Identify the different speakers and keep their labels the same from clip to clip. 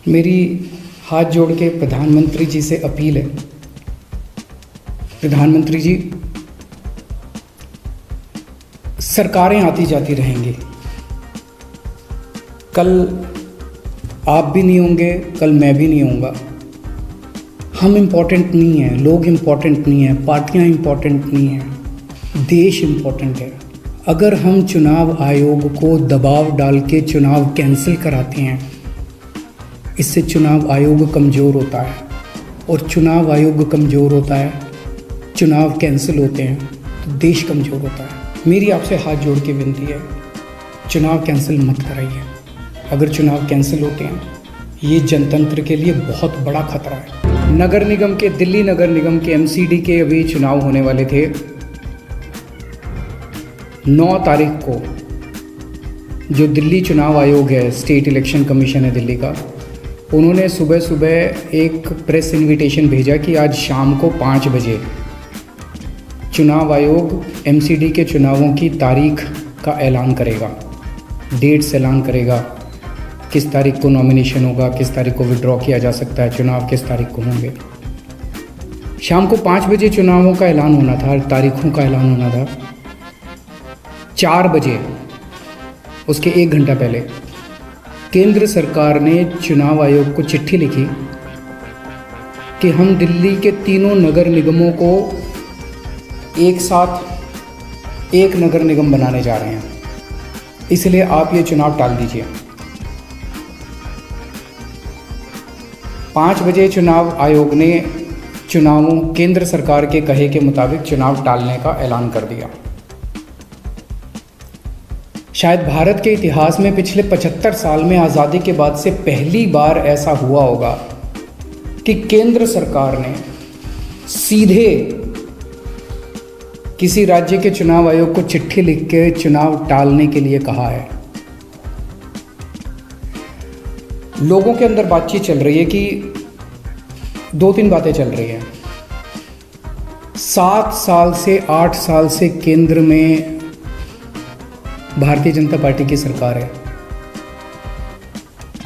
Speaker 1: मेरी हाथ जोड़ के प्रधानमंत्री जी से अपील है। प्रधानमंत्री जी, सरकारें आती जाती रहेंगी, कल आप भी नहीं होंगे, कल मैं भी नहीं होऊंगा। हम इम्पोर्टेंट नहीं हैं, लोग इम्पोर्टेंट नहीं हैं, पार्टियां इम्पोर्टेंट नहीं हैं, देश इम्पोर्टेंट है। अगर हम चुनाव आयोग को दबाव डाल के चुनाव कैंसिल कराते हैं, इससे चुनाव आयोग कमज़ोर होता है, और चुनाव आयोग कमज़ोर होता है, चुनाव कैंसिल होते हैं तो देश कमज़ोर होता है। मेरी आपसे हाथ जोड़ के विनती है, चुनाव कैंसिल मत कराइए। अगर चुनाव कैंसिल होते हैं, ये जनतंत्र के लिए बहुत बड़ा खतरा है। नगर निगम के, दिल्ली नगर निगम के एमसीडी के अभी चुनाव होने वाले थे। 9 तारीख को जो दिल्ली चुनाव आयोग है, स्टेट इलेक्शन कमीशन है दिल्ली का, उन्होंने सुबह सुबह एक प्रेस इनविटेशन भेजा कि आज शाम को 5 बजे चुनाव आयोग एमसीडी के चुनावों की तारीख का ऐलान करेगा, डेट्स ऐलान करेगा, किस तारीख को नॉमिनेशन होगा, किस तारीख को विड्रॉ किया जा सकता है, चुनाव किस तारीख को होंगे। शाम को 5 बजे चुनावों का ऐलान होना था, तारीखों का ऐलान होना था। 4 बजे, उसके 1 घंटा पहले, केंद्र सरकार ने चुनाव आयोग को चिट्ठी लिखी कि हम दिल्ली के तीनों नगर निगमों को एक साथ एक नगर निगम बनाने जा रहे हैं, इसलिए आप ये चुनाव टाल दीजिए। 5 बजे चुनाव आयोग ने चुनावों, केंद्र सरकार के कहे के मुताबिक चुनाव टालने का ऐलान कर दिया। शायद भारत के इतिहास में पिछले 75 साल में आज़ादी के बाद से पहली बार ऐसा हुआ होगा कि केंद्र सरकार ने सीधे किसी राज्य के चुनाव आयोग को चिट्ठी लिख के चुनाव टालने के लिए कहा है। लोगों के अंदर बातचीत चल रही है कि 2-3 बातें चल रही हैं। 7 साल से 8 साल से केंद्र में भारतीय जनता पार्टी की सरकार है।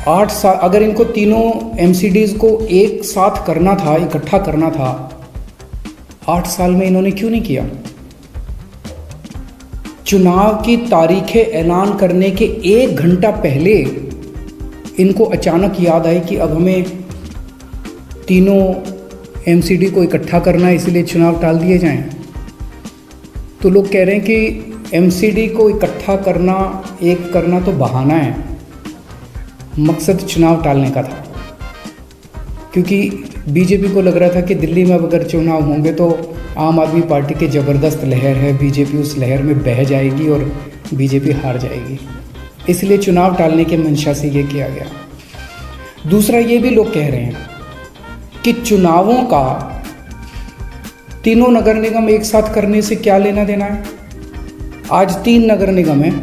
Speaker 1: 8 साल, अगर इनको तीनों एमसीडीज को एक साथ करना था, इकट्ठा करना था, 8 साल में इन्होंने क्यों नहीं किया? चुनाव की तारीखें ऐलान करने के 1 घंटा पहले इनको अचानक याद आई कि अब हमें तीनों एमसीडी को इकट्ठा करना है, इसलिए चुनाव टाल दिए जाएं। तो लोग कह रहे हैं कि एमसीडी को इकट्ठा करना, एक करना तो बहाना है, मकसद चुनाव टालने का था। क्योंकि बीजेपी को लग रहा था कि दिल्ली में अब अगर चुनाव होंगे तो आम आदमी पार्टी की ज़बरदस्त लहर है, बीजेपी उस लहर में बह जाएगी और बीजेपी हार जाएगी, इसलिए चुनाव टालने के मंशा से ये किया गया। दूसरा, ये भी लोग कह रहे हैं कि चुनावों का तीनों नगर निगम एक साथ करने से क्या लेना देना है। आज 3 नगर निगम हैं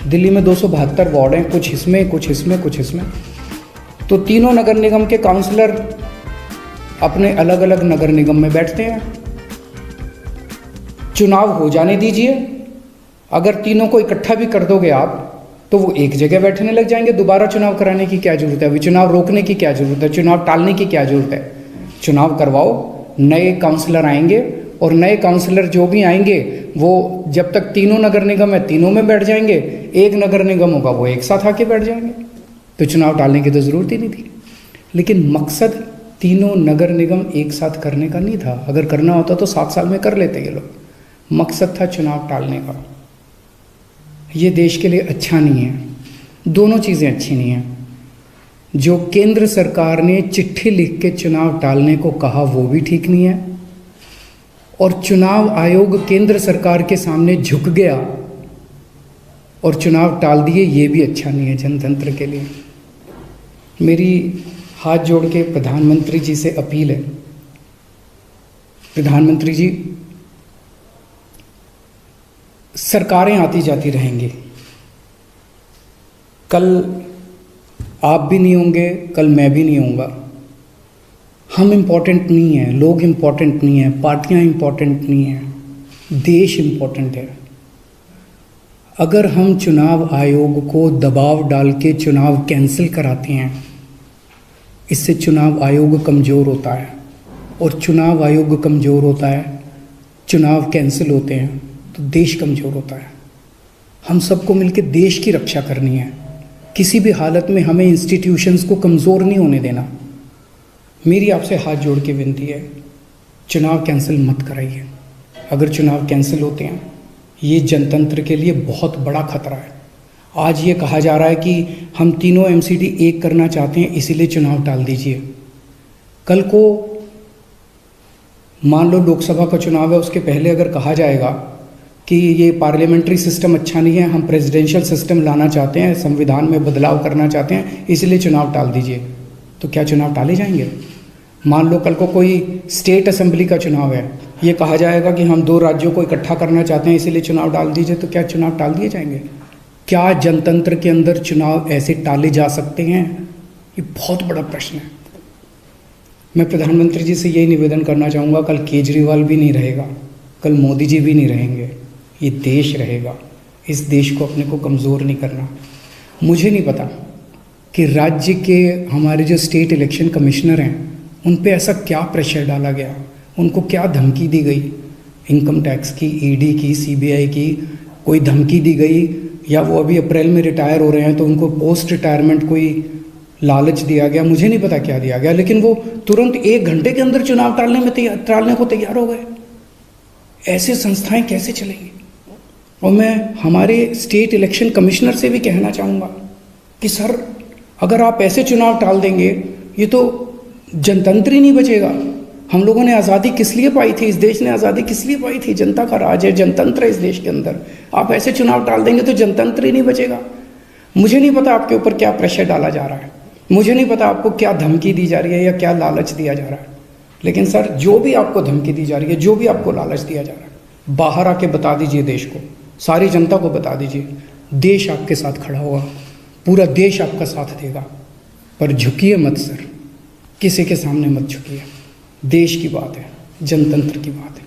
Speaker 1: दिल्ली में, 272 वार्ड हैं, कुछ इसमें कुछ इसमें कुछ इसमें। तो तीनों नगर निगम के काउंसलर अपने अलग अलग नगर निगम में बैठते हैं। चुनाव हो जाने दीजिए, अगर तीनों को इकट्ठा भी कर दोगे आप तो वो एक जगह बैठने लग जाएंगे। दोबारा चुनाव कराने की क्या जरूरत है? अभी चुनाव रोकने की क्या जरूरत है? चुनाव टालने की क्या जरूरत है? चुनाव करवाओ, नए काउंसलर आएंगे, और नए काउंसलर जो भी आएंगे वो जब तक तीनों नगर निगम है तीनों में बैठ जाएंगे, एक नगर निगम होगा वो एक साथ आके बैठ जाएंगे। तो चुनाव टालने की तो ज़रूरत ही नहीं थी। लेकिन मकसद तीनों नगर निगम एक साथ करने का नहीं था। अगर करना होता तो 7 साल में कर लेते ये लोग। मकसद था चुनाव टालने का। ये देश के लिए अच्छा नहीं है, दोनों चीज़ें अच्छी नहीं हैं। जो केंद्र सरकार ने चिट्ठी लिख के चुनाव टालने को कहा वो भी ठीक नहीं है, और चुनाव आयोग केंद्र सरकार के सामने झुक गया और चुनाव टाल दिए, ये भी अच्छा नहीं है जनतंत्र के लिए। मेरी हाथ जोड़ के प्रधानमंत्री जी से अपील है, प्रधानमंत्री जी, सरकारें आती जाती रहेंगी, कल आप भी नहीं होंगे, कल मैं भी नहीं होऊंगा। हम इम्पोर्टेंट नहीं हैं, लोग इम्पोर्टेंट नहीं हैं, पार्टियां इम्पोर्टेंट नहीं हैं, देश इम्पोर्टेंट है। अगर हम चुनाव आयोग को दबाव डाल के चुनाव कैंसिल कराते हैं, इससे चुनाव आयोग कमज़ोर होता है, और चुनाव आयोग कमज़ोर होता है, चुनाव कैंसिल होते हैं तो देश कमज़ोर होता है। हम सबको मिलकर देश की रक्षा करनी है। किसी भी हालत में हमें इंस्टीट्यूशंस को कमज़ोर नहीं होने देना। मेरी आपसे हाथ जोड़ के विनती है, चुनाव कैंसिल मत कराइए। अगर चुनाव कैंसिल होते हैं, ये जनतंत्र के लिए बहुत बड़ा खतरा है। आज ये कहा जा रहा है कि हम तीनों एमसीडी एक करना चाहते हैं, इसीलिए चुनाव टाल दीजिए। कल को मान लो लोकसभा का चुनाव है, उसके पहले अगर कहा जाएगा कि ये पार्लियामेंट्री सिस्टम अच्छा नहीं है, हम प्रेसिडेंशियल सिस्टम लाना चाहते हैं, संविधान में बदलाव करना चाहते हैं, इसलिए चुनाव टाल दीजिए, तो क्या चुनाव टाले जाएंगे? मान लो कल को कोई स्टेट असेंबली का चुनाव है, ये कहा जाएगा कि हम 2 राज्यों को इकट्ठा करना चाहते हैं, इसीलिए चुनाव टाल दीजिए, तो क्या चुनाव टाल दिए जाएंगे? क्या जनतंत्र के अंदर चुनाव ऐसे टाले जा सकते हैं? ये बहुत बड़ा प्रश्न है। मैं प्रधानमंत्री जी से यही निवेदन करना चाहूँगा, कल केजरीवाल भी नहीं रहेगा, कल मोदी जी भी नहीं रहेंगे, ये देश रहेगा। इस देश को अपने को कमज़ोर नहीं करना। मुझे नहीं पता कि राज्य के हमारे जो स्टेट इलेक्शन कमिश्नर हैं उन पे ऐसा क्या प्रेशर डाला गया, उनको क्या धमकी दी गई, इनकम टैक्स की, ईडी की, सीबीआई की कोई धमकी दी गई, या वो अभी अप्रैल में रिटायर हो रहे हैं तो उनको पोस्ट रिटायरमेंट कोई लालच दिया गया, मुझे नहीं पता क्या दिया गया, लेकिन वो तुरंत 1 घंटे के अंदर चुनाव टालने को तैयार हो गए। ऐसे संस्थाएं कैसे चलेंगी? और मैं हमारे स्टेट इलेक्शन कमिश्नर से भी कहना चाहूँगा कि सर, अगर आप ऐसे चुनाव टाल देंगे, ये तो जनतंत्र ही नहीं बचेगा। हम लोगों ने आज़ादी किस लिए पाई थी? इस देश ने आज़ादी किस लिए पाई थी? जनता का राज है, जनतंत्र है इस देश के अंदर। आप ऐसे चुनाव टाल देंगे तो जनतंत्र ही नहीं बचेगा। मुझे नहीं पता आपके ऊपर क्या प्रेशर डाला जा रहा है, मुझे नहीं पता आपको क्या धमकी दी जा रही है या क्या लालच दिया जा रहा है, लेकिन सर, जो भी आपको धमकी दी जा रही है, जो भी आपको लालच दिया जा रहा है, बाहर आके बता दीजिए देश को, सारी जनता को बता दीजिए। देश आपके साथ खड़ा होगा, पूरा देश आपका साथ देगा। पर झुकिए मत सर, किसी के सामने मत झुकिए। देश की बात है, जनतंत्र की बात है।